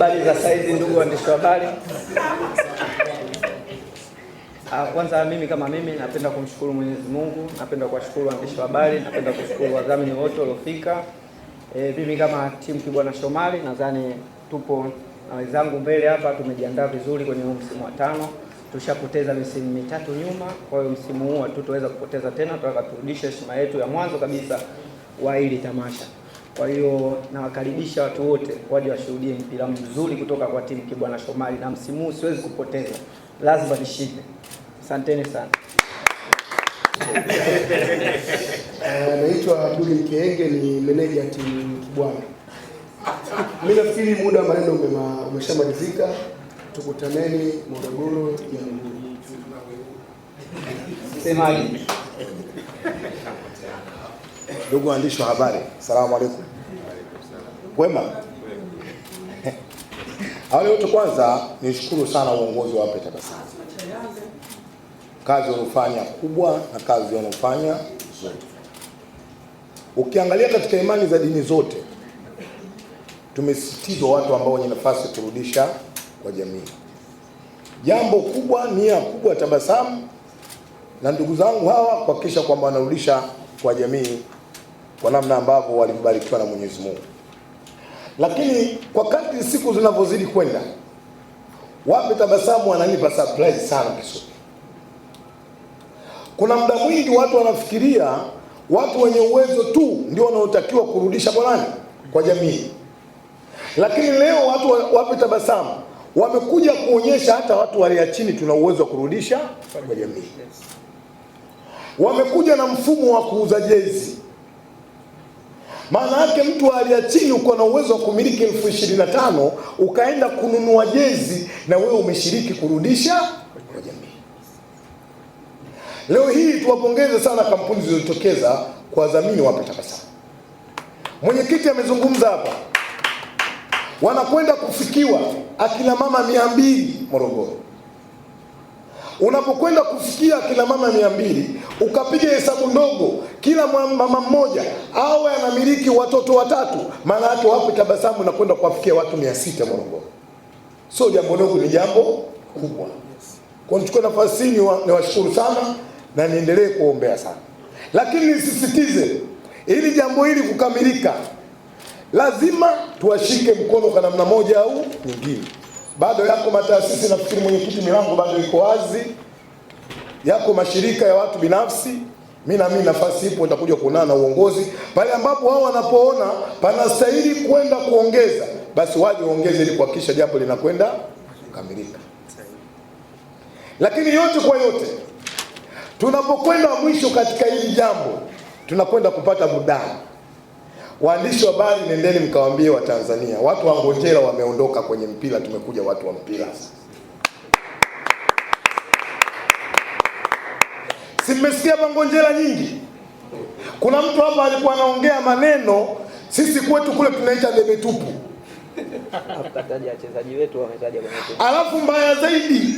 Habari za saizi ndugu waandishi wa habari. Kwanza mimi kama mimi napenda kumshukuru Mwenyezi Mungu, napenda kuwashukuru waandishi wa habari, napenda kushukuru wadhamini wote waliofika. Mimi kama timu Kibwana Shomari nadhani tupo na wenzangu mbele hapa, tumejiandaa vizuri kwenye msimu wa 5. Tushapoteza misimu 3 nyuma, kwa hiyo msimu huu hatutaweza kupoteza tena, tunataka turudishe heshima yetu ya mwanzo kabisa wa hili tamasha. Kwa hiyo nawakaribisha watu wote waje washuhudie mpira mzuri kutoka kwa timu Kibwana Shomari, na msimu huu siwezi kupoteza, lazima nishinde. Asanteni sana. Naitwa Abdul Mkeenge, ni meneja timu Kibwana. Mimi nafikiri muda wa maneno umeshamalizika. Tukutaneni Morogoro Jamhuri. Semaji. Ndugu waandishi wa habari, asalamu alaykum. Wema. Awali yote kwanza nishukuru sana uongozi wa Wape Tabasamu. Kazi wanafanya kubwa na kazi wanafanya nzuri. Ukiangalia katika imani za dini zote, tumesisitizwa watu ambao wenye nafasi kurudisha kwa jamii. Jambo kubwa, nia kubwa Tabasamu na ndugu zangu hawa kuhakikisha kwamba wanarudisha kwa jamii kwa namna ambavyo walibarikiwa na Mwenyezi Mungu. Lakini kwa kadri siku zinavyozidi kwenda, Wape Tabasamu wananipa surprise sana Kisutu. Kuna muda mwingi watu wanafikiria watu wenye uwezo tu ndio wanaotakiwa kurudisha kwa nani? Kwa jamii. Lakini leo watu Wape Tabasamu wamekuja kuonyesha hata watu wale chini tuna uwezo wa kurudisha kwa jamii. Wamekuja na mfumo wa kuuza jezi. Maana yake mtu aliye chini uko na uwezo wa kumiliki 25,000 ukaenda kununua jezi na wewe umeshiriki kurudisha kwa jamii. Leo hii tuwapongeze sana kampuni zilizotokeza kwa dhamini Wape Tabasamu. Mwenyekiti amezungumza hapa. Wanakwenda kufikiwa akina mama 200 Morogoro. Unapokwenda kufikia akina mama 200, ukapiga hesabu ndogo, kila mama mmoja awe anamiliki watoto 3, maana yake Wape Tabasamu na kwenda kuwafikia watu 600 Morogoro. Sio jambo dogo, ni jambo kubwa. Kwa nichukue nafasi hii niwashukuru sana na niendelee kuombea sana. Lakini nisisitize, ili jambo hili kukamilika, lazima tuwashike mkono kwa namna moja au nyingine. Bado yako mataasisi, nafikiri mwenyekiti, milango bado iko wazi. Yako mashirika ya watu binafsi, mimi naamini nafasi ipo, nitakuja kuonana na uongozi pale ambapo wao wanapoona panastahili kwenda kuongeza, basi waje waongeze ili kuhakikisha jambo linakwenda kukamilika. Lakini yote kwa yote, tunapokwenda mwisho katika hili jambo, tunakwenda kupata burudani. Waandishi wa habari, nendeni mkawaambie Watanzania, watu wa Ngonjera wameondoka kwenye mpira, tumekuja watu wa mpira. Si mmesikia Ngonjera nyingi? Kuna mtu hapa alikuwa anaongea maneno, sisi kwetu kule tunaita debe tupu. Akataja wachezaji wetu wametaja kwenye timu. Alafu mbaya zaidi,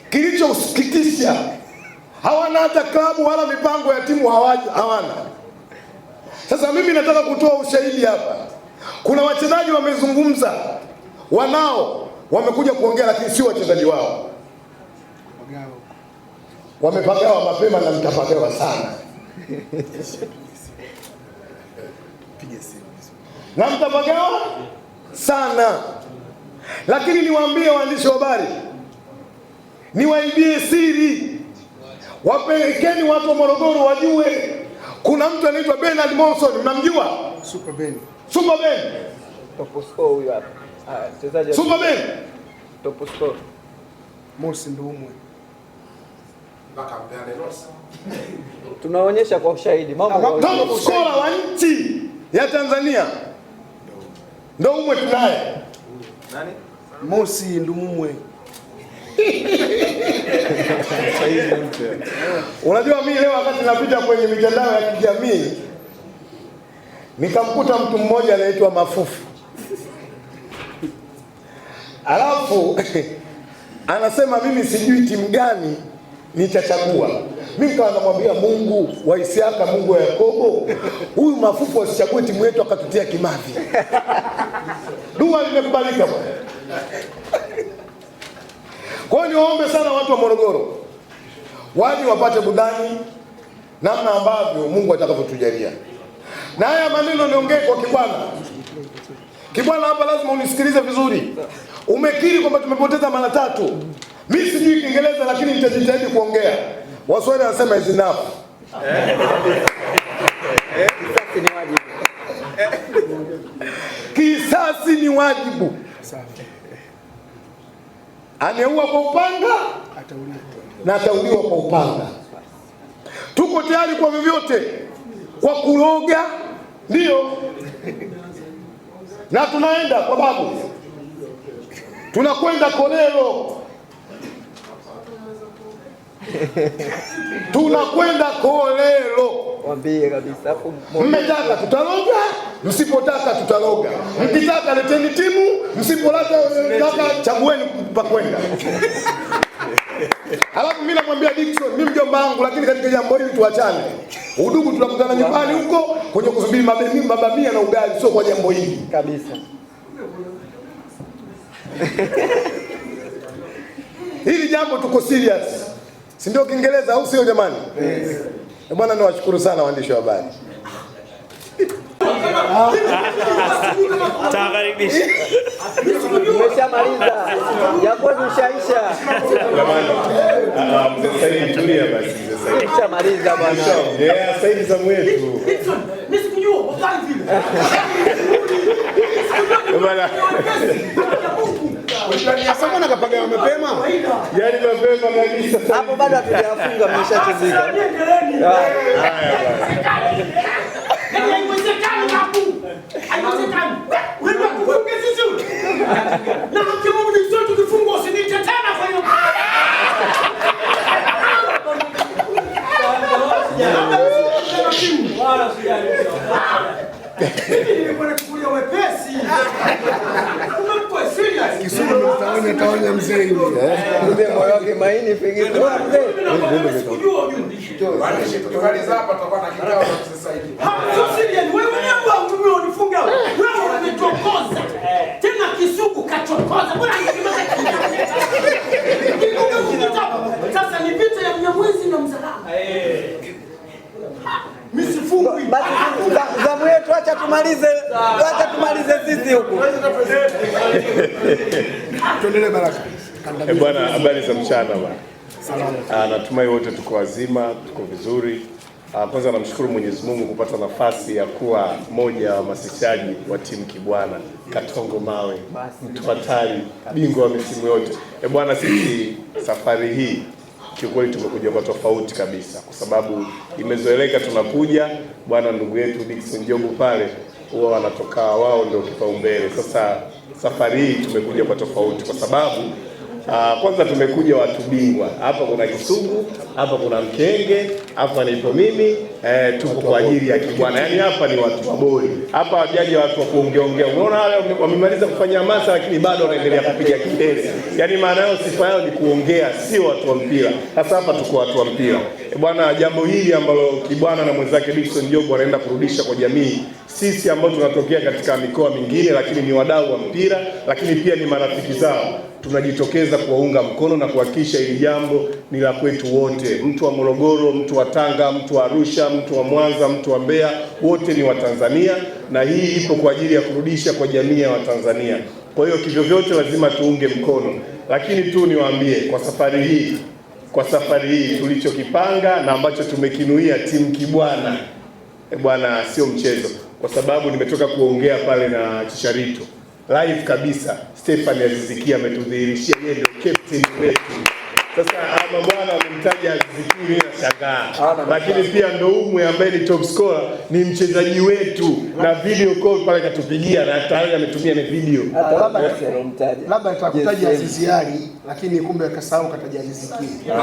kilichosikitisha, hawana hata klabu wala mipango ya timu hawana. Sasa mimi nataka kutoa ushahidi hapa. Kuna wachezaji wamezungumza, wanao wamekuja kuongea, lakini sio wachezaji wao. Wamepagawa mapema na mtapagawa sana. Na mtapagawa sana. Lakini niwaambie waandishi wa habari, niwaibie siri, wapelekeni watu wa Morogoro wajue kuna mtu anaitwa Bernard Monson, mnamjua? Super Ben. Super Ben. Top score huyu hapa. Mchezaji Super Ben. Top score. Mosi Ndumwe. Mpaka mpeane nosa. Tunaonyesha kwa ushahidi mambo. Top scorer wa nchi ya Tanzania. Ndumwe tunaye. Nani? Mosi Ndumwe. Unajua mimi leo wakati napita kwenye mitandao ya kijamii nikamkuta mtu mmoja anaitwa Mafufu. Alafu anasema mimi sijui timu gani nitachagua. Mimi kawa namwambia Mungu wa Isiaka, Mungu wa Yakobo, huyu Mafufu asichague timu yetu akatutia kimavi. Dua limekubalika bwana. Kwa hiyo niwaombe sana watu wa Morogoro waje wapate burudani namna ambavyo Mungu atakavyotujalia. Na haya maneno niongee kwa Kibwana. Kibwana, hapa lazima unisikilize vizuri. Umekiri kwamba tumepoteza mara 3. Mimi sijui Kiingereza lakini nitajitahidi kuongea. Waswahili wanasema is enough. Kisasi ni wajibu. Ameua kwa upanga na atauliwa kwa upanga. Tuko tayari kwa vyovyote, kwa kuroga ndio, na tunaenda kwa babu, tunakwenda Kolelo, tunakwenda Kolelo. Waambie kabisa hapo, mmetaka tutaloga, msipotaka tutaloga. Mkitaka leteni timu, msipotaka chagueni pa kwenda. Alafu mimi namwambia Dickson, mimi mjomba wangu, lakini katika jambo hili tuachane. Udugu tunakutana nyumbani huko kwenye kusubiri mabamia na ugali, sio kwa jambo hili kabisa. Hili jambo tuko serious. Si ndio Kiingereza au sio jamani? Yes. Bwana, niwashukuru sana waandishi wa habari. Takaribisha. Umeshamaliza. Yapo umeshaisha. Jamani. Sasa hivi tulia basi sasa. Umeshamaliza bwana. Sasa hivi zamu yetu. Mimi sikujua wakati vile. Bwana. Sasa na kapaga mapema. Yaani mapema kabisa. Hapo bado hatujafunga, mmeshachezeka. Haya Haiwezekani babu. Haiwezekani. Wewe kufunga sisi. Na kama mimi sio tukifunga usiniite tena kwa hiyo. Tawanya mzee yule. Ndio moyo wake maini pengine. Tukimaliza hapa tutakuwa na kikao sasa hivi. Wewe mwenyewe unifunga. Wewe unanichokoza. Tena kisugu kachokoza. Bwana nikimaliza. Sasa ni vita ya Mnyamwezi na Mzaramo. Mimi sifungwi. Basi zamu yetu, acha tumalize. Acha tumalize sisi huku. Tuendelee Baraka. Bwana, habari za mchana bwana. Salama. Natumai wote tuko wazima, tuko vizuri. Kwanza namshukuru Mwenyezi Mungu kupata nafasi ya kuwa moja wa wahamasishaji wa timu Kibwana Katongo Mawe, mtu hatari, bingwa wa misimu yote. Bwana, sisi safari hii kiukweli tumekuja kwa tofauti kabisa, kwa sababu imezoeleka tunakuja bwana, ndugu yetu Dickson Jobu pale huwa wanatoka wao ndio kipaumbele. Sasa safari hii tumekuja kwa tofauti kwa sababu kwanza tumekuja watu bingwa. Hapa kuna Kisugu, hapa kuna Mkenge, hapa nipo mimi, tupo kwa ajili ya Kibwana. Yaani hapa ni watu wa boli. Hapa wajaji watu wa kuongeongea. Unaona wale wamemaliza kufanya hamasa lakini bado wanaendelea kupiga kelele. Yaani maana yao, sifa yao ni kuongea, sio watu wa mpira. Sasa hapa tuko watu wa mpira. Bwana, jambo hili ambalo Kibwana na mwenzake Dickson Jobu wanaenda kurudisha kwa jamii, sisi ambao tunatokea katika mikoa mingine lakini ni wadau wa mpira, lakini pia ni marafiki zao, tunajitokeza kuwaunga mkono na kuhakikisha hili jambo ni la kwetu wote. Mtu wa Morogoro, mtu wa Tanga, mtu wa Arusha, mtu wa Mwanza, mtu wa Mbeya, wote ni Watanzania, na hii ipo kwa ajili ya kurudisha kwa jamii ya Watanzania. Kwa hiyo kivyo vyote lazima tuunge mkono. Lakini tu niwaambie kwa safari hii tulichokipanga na ambacho tumekinuia timu Kibwana, bwana, sio mchezo, kwa sababu nimetoka kuongea pale na Chicharito live kabisa. Stefan Azizikia ametudhihirishia yeye ndio captain wetu. Sasa ama bwana amemtaja Azizikia na shangaa. Lakini pia ndo Umwe ambaye ni top scorer, ni mchezaji wetu, na video call pale katupigia na tayari ametumia na video. Labda nitakutaja Aziziari lakini kumbe akasahau kataja Azizikia.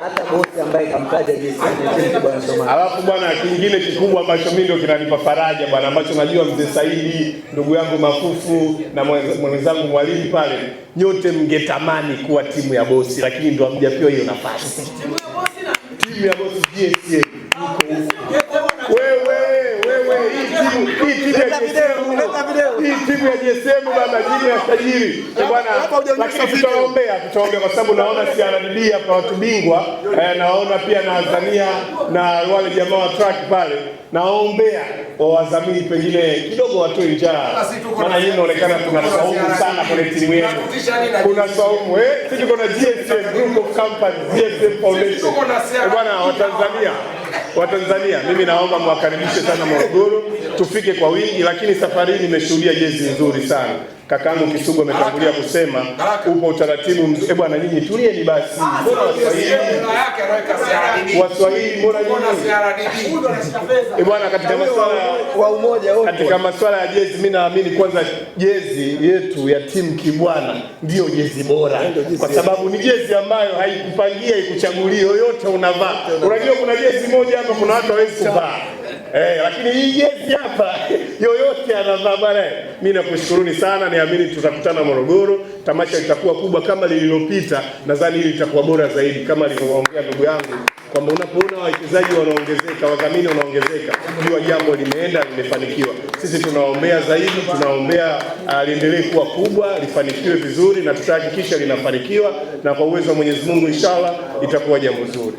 Hata bosi ambaye kamtaja Jason. Alafu bwana, kingine kikubwa ambacho mimi ndio kinanipa faraja bwana, ambacho najua mzee Saidi, ndugu yangu Mafufu na mwenzangu Mwalimu pale, nyote mngetamani kuwa timu ya bosi, lakini ndio hamjapewa hiyo nafasi. Timu ya bosi GSA. Wewe hii timu ya JSM bana, timu ya tajiri bwana, lakini tutaombea kwa sababu naona CRDB hapa watu bingwa, naona pia na Tanzania na wale jamaa wa track pale, naombea wadhamini pengine kidogo watoe njaa, maana hii inaonekana kuna saumu sana kwenye timu yetu, kuna saumu sisi tuko na GSM Group of Companies, GSM Foundation bwana. Watanzania, mimi naomba mwakaribishe sana Morogoro, tufike kwa wingi, lakini safari hii nimeshuhudia jezi nzuri sana. Kakangu Kisugu ametangulia kusema upo utaratibu mzuri. Bwana nyinyi tulieni basi. Mbona Waswahili mbona nyinyi? Bwana katika masuala wa umoja wote. Katika masuala ya jezi mimi naamini kwanza jezi yetu ya timu Kibwana ndio jezi bora. Kwa sababu ni jezi ambayo haikupangia ikuchagulia yoyote unavaa. Unajua kuna jezi moja hapa kuna watu hawezi kuvaa. Lakini hii jezi hapa yoyote anavaa bwana. Mimi nakushukuruni sana, niamini tutakutana Morogoro. Tamasha litakuwa kubwa kama lililopita, nadhani hili litakuwa bora zaidi kama alivyoongea ndugu yangu kwamba unapoona wawekezaji wanaongezeka, wadhamini wanaongezeka, jua jambo limeenda limefanikiwa. Sisi tunaombea zaidi, tunaombea liendelee kuwa kubwa, lifanikiwe vizuri na tutahakikisha linafanikiwa, na kwa uwezo wa Mwenyezi Mungu inshallah itakuwa jambo zuri.